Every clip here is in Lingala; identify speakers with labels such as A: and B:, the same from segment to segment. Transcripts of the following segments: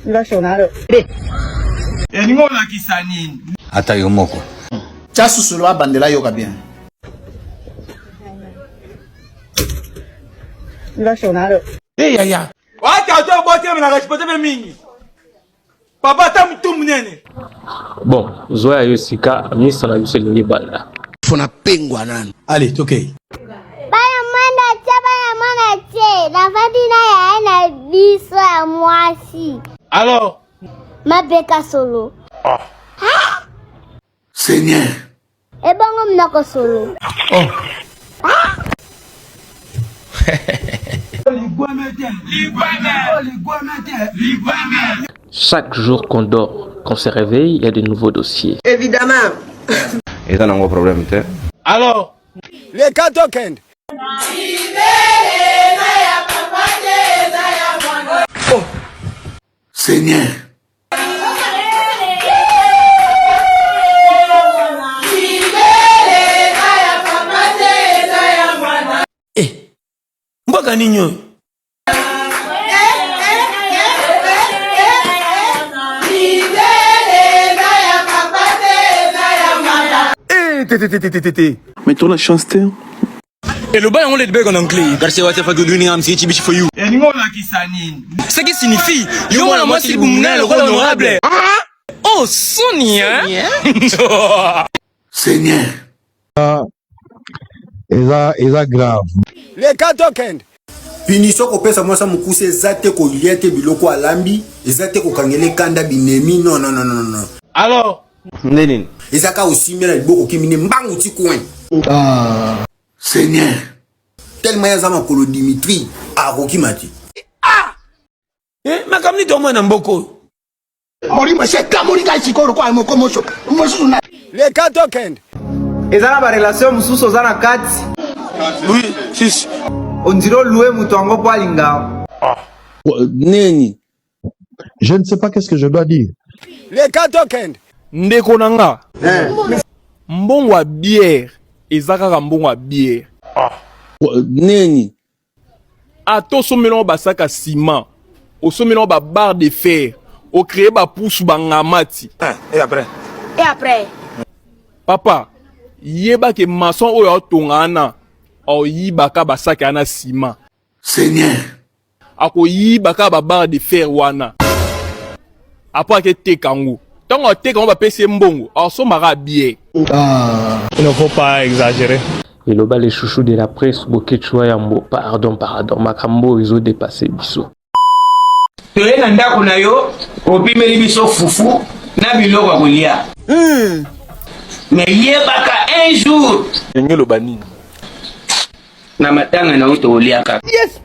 A: 你把手拿着。
B: 你我那给啥呢？Hata
C: yo moko.
D: Chasu sulu bandela yoka bien.
A: 你把手拿着。
D: Eh ya ya.
B: Wacha tu bote mna gashipote mingi. Papa tamu munene.
E: Bon, zoya yosika ministre na biso lingi bala.
D: Fona pengwa nani. Allez, tokei.
F: Baya mwana che. Na fadi na ya na biso ya mwasi.
B: Alors,
F: Mabeka solo.
D: Seigneur.
F: Ebongo mnako solo.
E: Chaque jour qu'on dort, qu'on se réveille, il y a de nouveaux dossiers.
A: Évidemment.
C: Et ça n'a pas de problème, t'es.
B: alors.
D: Les katokend. Oh. Seigneur. Eh. Mboka ninyo.
G: Mettons la chance, t'es.
B: Et le bail on les beg en anglais.
C: Garcia wa tefa duduni ngam si chibichi for you.
B: Et ni ngo na kisani.
G: Ce qui signifie, yo mwana mwasi libumuna le rôle honorable. Oh, Sonia.
D: Seigneur.
H: Eza grave.
D: Les katokend. Punition ko pesa mwasa mukuse ezate ko liete biloko alambi, ezate ko kangele kanda binemi non.
B: Alors,
C: Ndenin.
D: Ezaka osimela liboko kimine mbangu ti coin. Seigneur. Tellement yazama kolo Dimitri akoki mati.
G: Makamni tomo na mboko.
D: Morima se kamori ka chikoro kwa moko moso. Mosuna. Les katokend.
A: Ezana ba relation mususu zana kati.
G: Oui, si.
A: Ondiro loué mutongo kwa linga.
H: Neni. Je ne sais pas qu'est-ce que je dois dire.
D: Les katokend.
G: Ndeko nanga. Mbongo wa bière. Ezaka ka mbongo wa bière.
H: Neni.
G: Ato somelo basaka ciment. Au somelo ba barre de fer. Au créer ba pousse ba ngamati.
B: et après.
F: Et après?
G: Papa, yeba ke maçon oyo tongana. O yibaka basaka na ciment.
D: Seigneur.
G: Ako yibaka ba barre de fer wana. Après que te kango. Tant on te kango ba pese mbongo. O somara bière.
E: Il ne faut pas exagérer. Et le bas les chouchous de la presse, Bokechua Yambo, pardon, Makambo, ils ont dépassé Bissot.
B: Toye na ndako na yo, opimeli biso fufu na biloko ya kolia. Mais yebaka un jour.
G: Yenye lo bani.
B: Na matanga na uto oliaka.
D: Yes.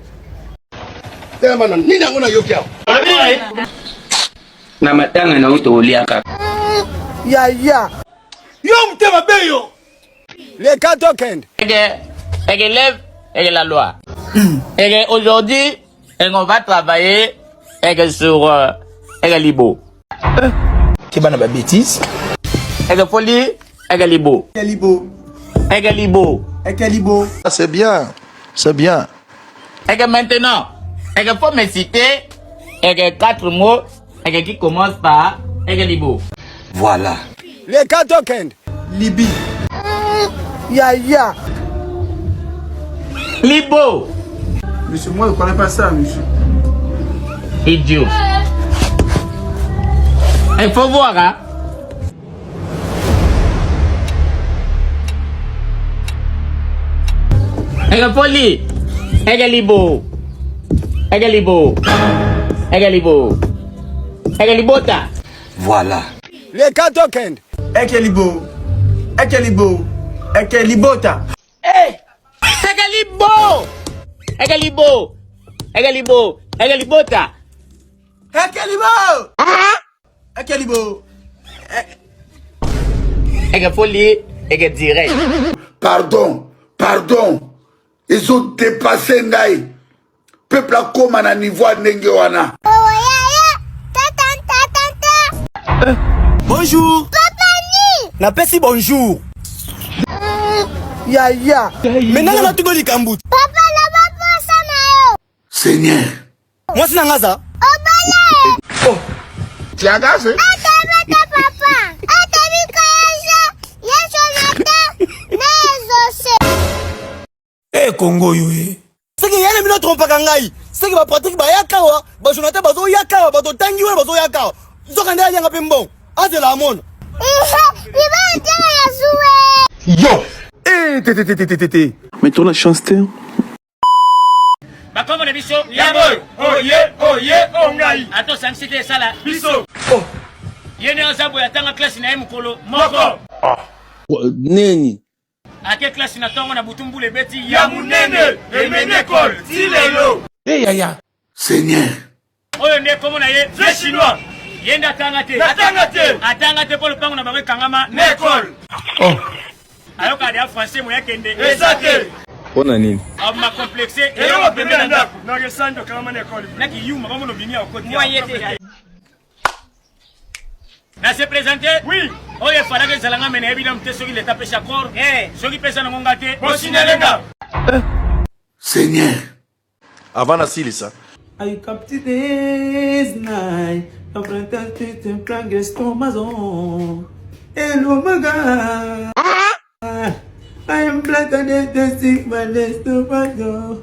D: Tellement non. Ni nango na yokia.
B: Na matanga na uto oliaka.
D: Ya. Yo mtema beyo. Les katokend.
I: Elle lève la loi. Et aujourd'hui, on va travailler sur libo.
G: Tu vas na bêtise.
I: Elle folie, libo.
D: Libo.
H: C'est bien. C'est bien.
I: Et maintenant, il faut me citer 4 mots qui commencent par libo.
C: Voilà.
D: Les katokend.
A: Libye.
D: Ya.
I: Libo.
A: Monsieur, moi je connais pas ça, monsieur.
I: Idiot. Il faut voir, hein. Elle folie. Libo. Libota.
C: Voilà.
D: Les katokend.
A: Libota.
I: Hey! Libota. Folie, direct.
D: Pardon. Ils ont dépassé Ngai. Peuple a comme un niveau à Nengewana.
G: Bonjour.
F: Papa ni.
G: Na pesi bonjour.
D: Ya.
G: Maintenant on a tout goli kambut.
F: Papa la papa sana yo.
D: Seigneur.
G: Moi c'est nangaza.
F: Obana.
D: Oh.
B: Tiagaze.
F: Atabaka papa. Atabika Yesu nata. Nezose.
D: Eh Congo yo eh. C'est que yana mino trompa kangai. C'est que ba pratique ba yakawa, ba jonata ba zo yakawa, ba to tangi wa ba zo yakawa. Zo kanda yanga pembon. Ate la mona.
F: Iba tena Yesu.
D: Yo. Eh
H: Mais toi la chance t'es.
I: Bakongo na biso.
B: Yaboy. Oye, ongai.
I: Ato sansite sala.
B: Biso.
I: Yene ozabu ya tanga classe na mukolo.
B: Moko.
H: Neni.
I: Ake classe na tongo na butumbule beti
B: Ya munene. Emene kol. Tilelo.
D: Eh yaya.
C: Seigneur.
I: Oyo nde komo na ye.
B: Vrai chinois.
I: Yenda atanga te. Atanga te polo pango na bango kangama.
B: Nekol.
I: Ayoka dia français mo yakende.
B: Ezate.
H: Pona nini?
I: Ma complexe.
B: Eyo wapembe na ndako. Na gesando kama nekol.
I: Naki yuma bango no bini akoti. Moi yete. Na se présenter?
B: Oui.
I: Oye fala que zalanga mena ebida mte soki leta pesha kor. Soki pesa na ngonga te.
B: Bosinelenga.
C: Seigneur.
H: Avant la silisa.
A: I captured this night. I'm fantastic and progress to Amazon. Hello, my God. I am black and the sick, my list to go.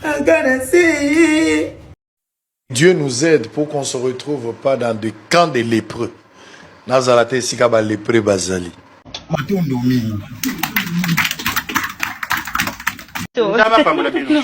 A: I gotta see.
J: Dieu nous aide pour qu'on se retrouve pas dans des camps de lépreux. Nazalate sikaba lépreux bazali.
B: Ndaba pamola bino.